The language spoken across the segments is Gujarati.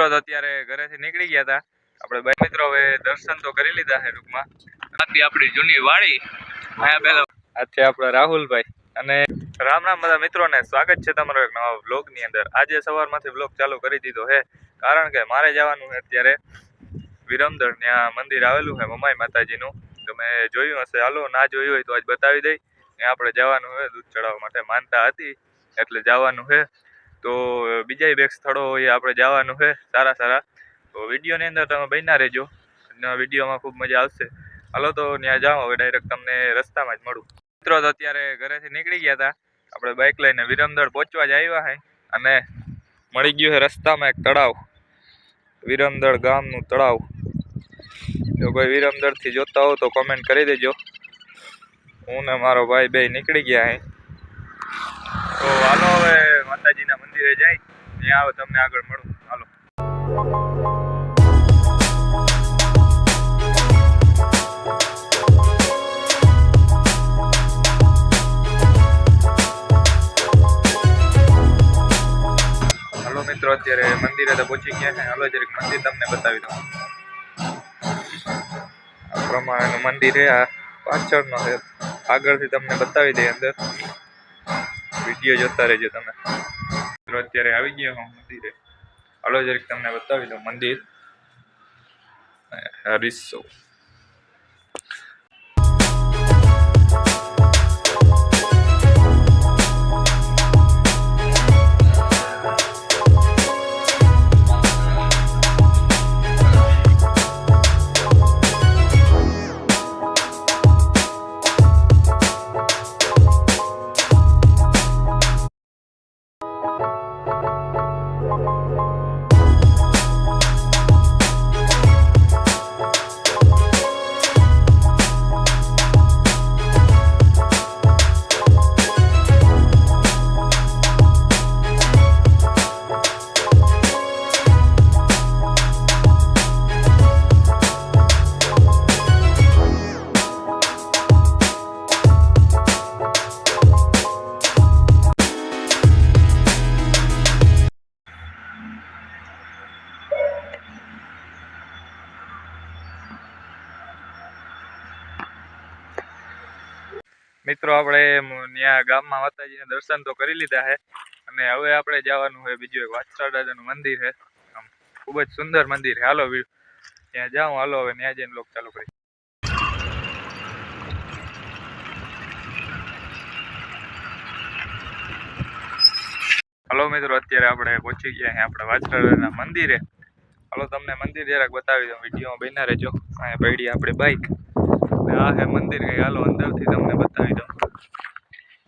મિત્રો તો અત્યારે ઘરેથી નીકળી ગયા હતા આપણે બે મિત્રો. હવે દર્શન તો કરી લીધા છે ટૂંકમાં. આપણી જૂની વાડી આથી આપણે રાહુલભાઈ અને રામ રામ બધા મિત્રોને સ્વાગત છે તમારો એક નવા વ્લોગની અંદર. આજે સવારમાંથી વ્લોગ ચાલુ કરી દીધો છે કારણ કે મારે જવાનું છે અત્યારે વિરમદર. ત્યાં મંદિર આવેલું છે મમાઈ માતાજીનું. તમે જોયું હશે, હાલો ના જોયું હોય તો આજ બતાવી દઈ. ત્યાં આપણે જવાનું છે દૂધ ચડાવવા માટે. માનતા હતી એટલે જવાનું છે. તો બીજા બે સ્થળો એ આપણે જવાનું છે સારા સારા. તો વિડીયોની અંદર તમે બન્યા રહેજો, વિડીયોમાં ખૂબ મજા આવશે. હાલો તો ત્યાં જાઓ. હવે ડાયરેક્ટ તમને રસ્તામાં જ મળું. મિત્રો તો અત્યારે ઘરેથી નીકળી ગયા હતા આપણે બાઇક લઈને. વિરમદર પહોંચવા જ આવ્યા છે અને મળી ગયું છે રસ્તામાં એક તળાવ, વિરમદર ગામનું તળાવ. જો કોઈ વિરમદરથી જોતા હો તો કોમેન્ટ કરી દેજો. હું ને મારો ભાઈ બે નીકળી ગયા હે. તો હાલો હવે માતાજીના મંદિરે જાય, ત્યાં આવે તમને આગળ મળું. હાલો. હાલો મિત્રો, અત્યારે મંદિરે તો પહોંચી ગયા છે. હાલો જરીક મંદિર તમને બતાવી દઉં. આ પ્રમાણેનું મંદિર છે. આ પાછળનો છે, આગળથી તમને બતાવી દઈએ. અંદર વિડીયો જોતા રહેજો તમે. અત્યારે આવી ગયા હું મંદિરે. હાલો જરીક તમને બતાવી દઉં મંદિર. હરીસો મિત્રો, આપણે ત્યાં ગામમાં માતાજીને દર્શન તો કરી લીધા છે અને હવે આપણે જવાનું છે બીજું એક વાછરા દાદાનું મંદિર છે. આમ ખૂબ જ સુંદર મંદિર છે. હાલો ત્યાં જાઉં. હાલો હવે ત્યાં જઈને લોક ચાલુ કરી. હાલો મિત્રો, અત્યારે આપણે પહોંચી ગયા છીએ આપણે વાછરા દાદાના મંદિરે. હાલો તમને મંદિર જરાક બતાવી દઉં, વિડીયોમાં બન્યા રહેજો. અહીંયા પડી આપણી બાઈક. આ હે મંદિર કઈ. હાલો અંદરથી તમને બતાવી દઉં,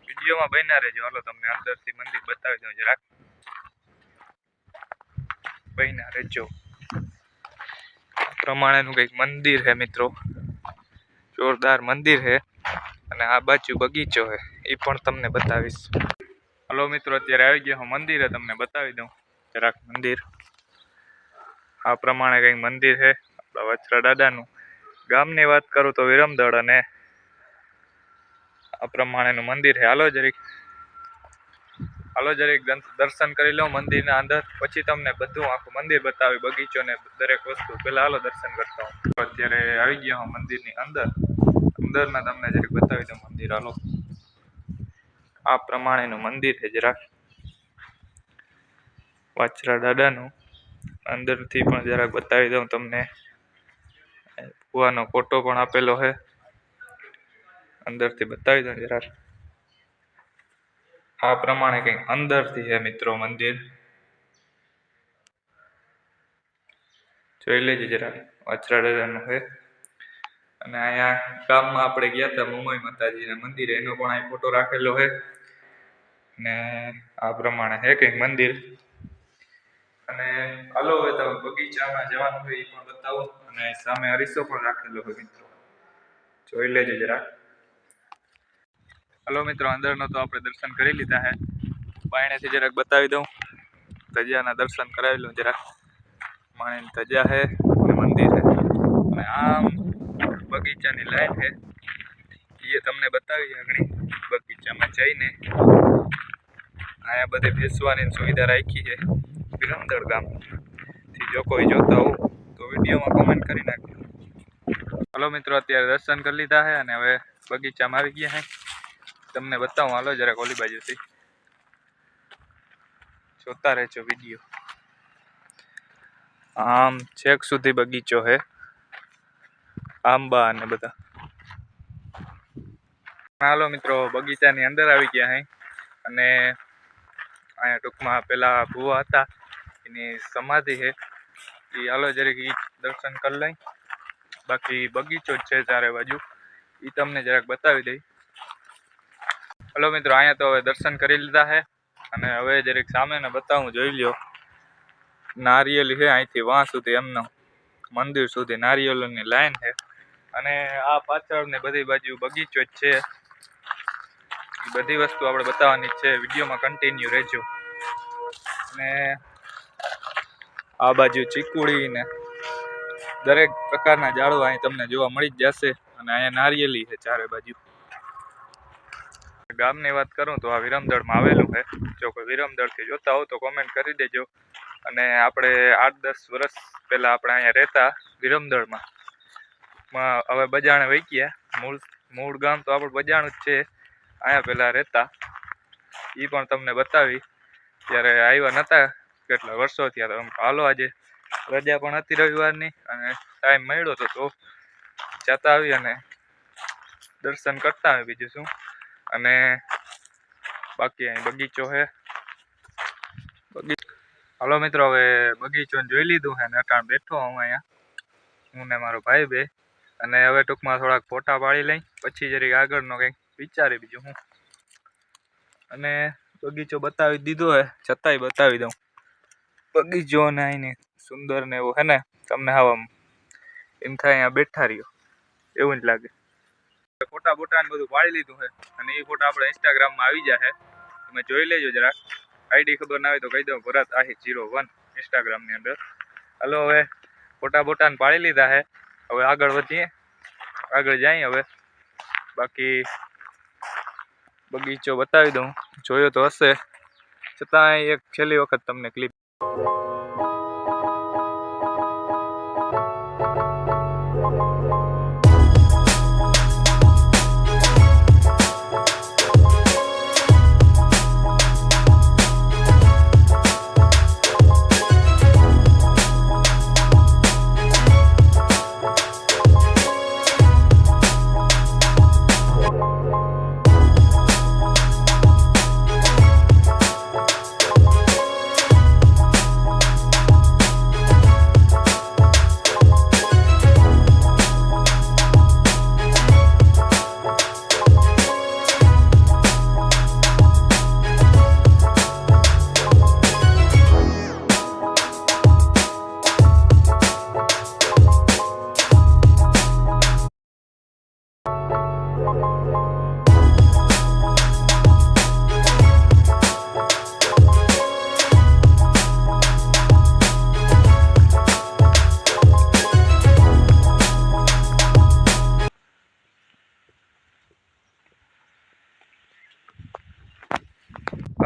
વિડીયોમાં બન્યા રહેજો. હાલો તમને અંદરથી મંદિર બતાવી દઉં જરાક, બન્યા રહેજો. પ્રમાણેનું કંઈક મંદિર છે મિત્રો, જોરદાર મંદિર છે. અને આ બાજુ બગીચો છે, એ પણ તમને બતાવીશ. હાલો મિત્રો, અત્યારે આવી ગયા હું મંદિરે. તમને બતાવી દઉં જરાક મંદિર. આ પ્રમાણે કંઈક મંદિર છે આપણા વાછરા દાદાનું. ગામની વાત કરું તો વિરમદર અને આ પ્રમાણેનું મંદિર છે. હાલો જરીક દર્શન કરી લઉં મંદિરના અંદર, પછી તમને બધું આખું મંદિર બતાવી, બગીચો ને દરેક વસ્તુ. પેલા હાલો દર્શન કરતા હું. અત્યારે આવી ગયા હું મંદિરની અંદર. અંદરના તમને જરીક બતાવી દઉં મંદિર. હાલો આ પ્રમાણેનું મંદિર છે જરાક વાછરા દાદાનું. અંદરથી પણ જરાક બતાવી દઉં તમને. ભગવાનનો ફોટો પણ આપેલો છે, અંદરથી બતાવી દઉં જરાક. આ પ્રમાણે કંઈક અંદરથી છે મિત્રો મંદિર. જોઈ લેજો જરાક, વાછરા દાદાનું છે. અને અહીંયા ગામમાં આપણે ગયા હતા મમાઈ માતાજીના મંદિરે, એનો પણ અહીં ફોટો રાખેલો છે. અને આ પ્રમાણે છે કંઈક મંદિર. અને હાલો હવે તમે બગીચામાં જવાનું હોય એ પણ બતાવો. અને સામે અરીસો પણ રાખેલો હોય મિત્રો, જોઈ લેજો જરાક. હાલો મિત્રો, અંદરનો તો આપણે દર્શન કરી લીધા છે. બાયણેથી જરાક બતાવી દઉં. ધજાના દર્શન કરાવી લઉં જરાક. માણેની ધજા છે અને મંદિર છે. અને આમ બગીચાની લાઈન છે, એ તમને બતાવી આગળ. બગીચામાં જઈને અહીંયા બધી બેસવાની સુવિધા રાખી છે વિરમદર ગામથી. જો કોઈ જોતા હો તો વિડીયોમાં કોમેન્ટ કરી નાખજો. હલો મિત્રો, અત્યારે દર્શન કરી લીધા છે અને હવે બગીચામાં આવી ગયા છે. તમને બતાવું, હાલો જરાક ઓલી બાજુથી જોતા રહેજો વિડીયો. આમ છેક સુધી બગીચો છે, આંબા અને બધા. હાલો મિત્રો, બગીચાની અંદર આવી ગયા છે અને અહીંયા ટૂંકમાં પેલા ભુવા હતા એની સમાધિ છે. એ હાલો જરીક દર્શન કરી લઈ. બાકી બગીચો જ છે ચારે બાજુ, એ તમને જરાક બતાવી દઈ. હલો મિત્રો, અહીંયા તો હવે દર્શન કરી લીધા છે અને હવે જરીક સામે ને બતાવું, જોઈ લ્યો. નારિયેલી છે અહીંથી વાં સુધી, એમનો મંદિર સુધી નારિયેલોની લાઈન છે. અને આ પાછળ ને બધી બાજુ બગીચો જ છે. એ બધી વસ્તુ આપણે બતાવવાની છે, વિડીયોમાં કન્ટિન્યુ રહેજો. અને આ બાજુ ચીકુડી ને દરેક પ્રકારના ઝાડવા અહીં તમને જોવા મળી જ જશે. અને અહીંયા નારિયેલી છે ચારે બાજુ. ગામની વાત કરું તો આ વિરમદળમાં આવેલું છે. જો કોઈ વિરમદળથી જોતા હો તો કોમેન્ટ કરી દેજો. અને આપણે 8-10 વર્ષ પહેલા આપણે અહીંયા રહેતા વિરમદળમાં. હવે બજાણે વહી ગયા. મૂળ ગામ તો આપણું બજાણું જ છે. અહીંયા પહેલા રહેતા, એ પણ તમને બતાવી. ત્યારે આવ્યા નહોતા કેટલા વર્ષો થયા. તો હાલો આજે રજા પણ હતી રવિવારની અને ટાઈમ મળ્યો તો જતા આવી અને દર્શન કરતા આવે, બીજું શું. અને બાકી અહીં બગીચો છે. હાલો મિત્રો, હવે બગીચો જોઈ લીધું છે ને અટાણ બેઠો હું અહીંયા, હું ને મારો ભાઈ બે. અને હવે ટૂંકમાં થોડાક ફોટા પાડી લઈ, પછી જરીક આગળનો કંઈક વિચારી બીજું હું. અને બગીચો બતાવી દીધો હે, છતાંય બતાવી દઉં. બગીચો ને અહીંની સુંદર ને એવું હે ને, તમને હવા એમ થાય અહીંયા બેઠા રહ્યો એવું જ લાગે. ફોટા બોટા ને બધું પાડી લીધું છે અને એ ફોટા આપણે ઇન્સ્ટાગ્રામમાં આવી જાય. તમે જોઈ લેજો જરાક. આઈડી ખબર ના હોય તો કહી દઉં, ભરત આહિર 01 ઇન્સ્ટાગ્રામની અંદર. હાલો હવે ફોટા બોટા ને પાડી લીધા છે. હવે આગળ વધીએ, આગળ જઈએ હવે. બાકી બગીચો બતાવી દઉં, જોયો તો હશે, છતાં એક છેલ્લી વખત તમને ક્લિપ.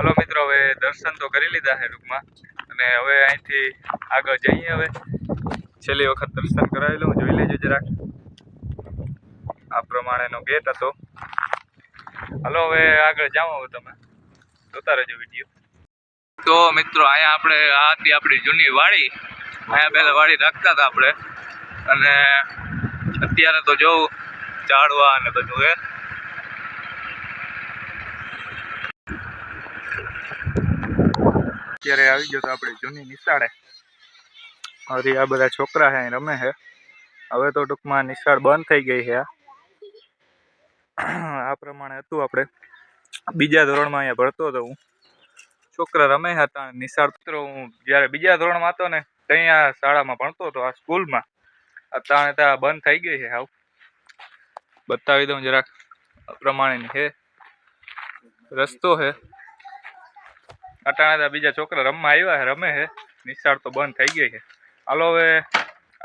હલો મિત્રો, હવે દર્શન તો કરી લીધા છે ટૂંકમાં. અને હવે અહીંથી આગળ જઈએ. હવે છેલ્લી વખત દર્શન કરાવી લઉં, જોઈ લેજો જરાક. આ પ્રમાણેનો ગેટ હતો. હલો હવે આગળ જાઓ, હવે તમે જોતા રહેજો વિડીયો. તો મિત્રો, અહીંયા આપણે આ હતી આપણી જૂની વાડી. અહીંયા પહેલાં વાડી રાખતા હતા આપણે. અને અત્યારે તો જોઉં ઝાડવા અને બધું એ. અત્યારે આવી ગયો તો આપણે જૂની નિશાળે. હવે આ બધા છોકરા છે રમે છે. હવે તો ટૂંકમાં નિશાળ બંધ થઈ ગઈ છે. આ પ્રમાણે હતું. આપણે બીજા ધોરણમાં અહીંયા ભણતો હતો હું. છોકરા રમે હતા નિશાળ. હું જ્યારે બીજા ધોરણમાં હતો ને ત્યાં શાળામાં ભણતો હતો, આ સ્કૂલમાં. અત્યારે ત્યાં બંધ થઈ ગઈ છે હાવ. બતાવી દઉં જરાક. આ પ્રમાણેની છે, રસ્તો છે. અટાણે બીજા છોકરા રમવા આવ્યા છે, રમે છે. નિશાળ તો બંધ થઈ ગઈ છે. હાલો હવે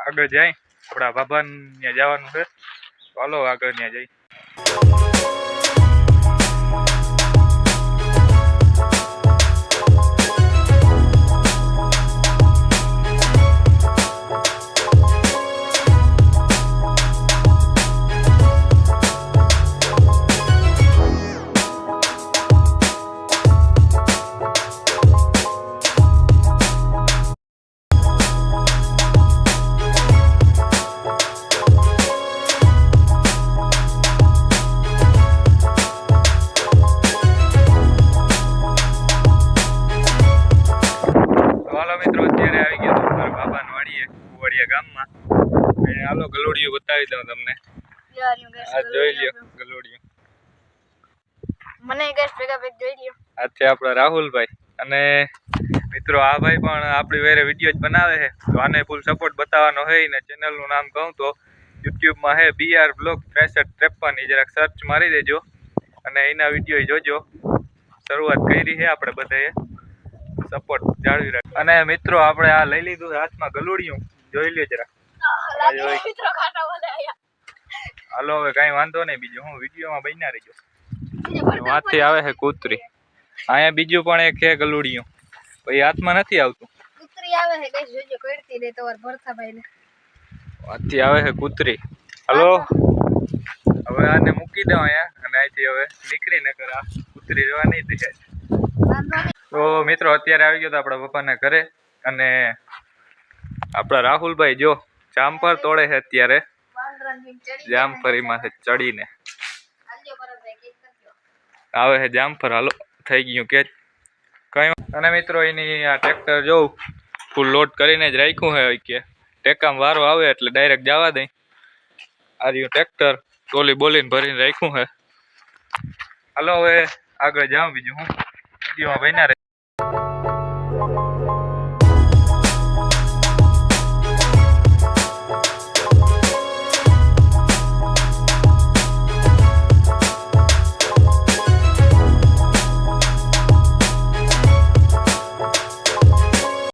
આગળ જાય. આપણા ભાભાને ત્યાં જવાનું છે. હાલો આગળ ત્યાં જઈ. છે ગામમાં. હાલો ગલોડિયું બતાવી દઉં તમને. આ જોઈ લ્યો ગલોડિયું. મને ગેસ ભેગા ભેગ જોઈ લ્યો. આ છે આપણા રાહુલભાઈ અને મિત્રો આ ભાઈ પણ આપણી વેરે વિડીયો જ બનાવે છે. તો આને ફૂલ સપોર્ટ બતાવવાનો છે ને ચેનલનું નામ કહું તો યુટ્યુબમાં છે BR બ્લોગ 6353 એ જરાક સર્ચ મારી દેજો અને એના વિડીયો જોજો. શરૂઆત કરી છે આપણે બધાએ સપોર્ટ જાળવી રાખ. અને મિત્રો આપણે આ લઈ લીધું હાથમાં ગલોડિયું જોઈ લ્યો જરા. હાલો હવે કઈ વાંધો નહીં, બીજું હું વિડીયોમાં બન્યા રહીજો. વાંથી આવે છે કૂતરી. અહીંયા બીજું પણ એક છે ગલુડિયું, પછી હાથમાં નથી આવતું. કૂતરી આવે છે ગેસ જોજો કરતી દે તોર ભરથાભાઈ ને. વાંથી આવે છે કૂતરી. હાલો હવે આને મૂકી દો અહીંયા અને અહીંથી હવે નીકળી ન કર. આ કૂતરી રહેવા નહીં દે. તો મિત્રો અત્યારે આવી ગયો તો આપણા પપ્પાના ઘરે અને આપણા રાહુલભાઈ જો જામફળ તોડે છે અત્યારે. જામફળીમાંથી ચડીને આવે છે જામફળ. હાલો થઈ ગયું કે કઈ. અને મિત્રો એની આ ટ્રેક્ટર જોઉં ફૂલ લોડ કરીને જ રાખ્યું છે કે ટેકામાં વારો આવે એટલે ડાયરેક્ટ જવા દઈ. આ રહ્યું ટ્રેક્ટર ટોલી બોલીને ભરીને રાખ્યું છે. હાલો હવે આગળ જાઉં, બીજું હું વિડીયોમાં બન્યા રહે.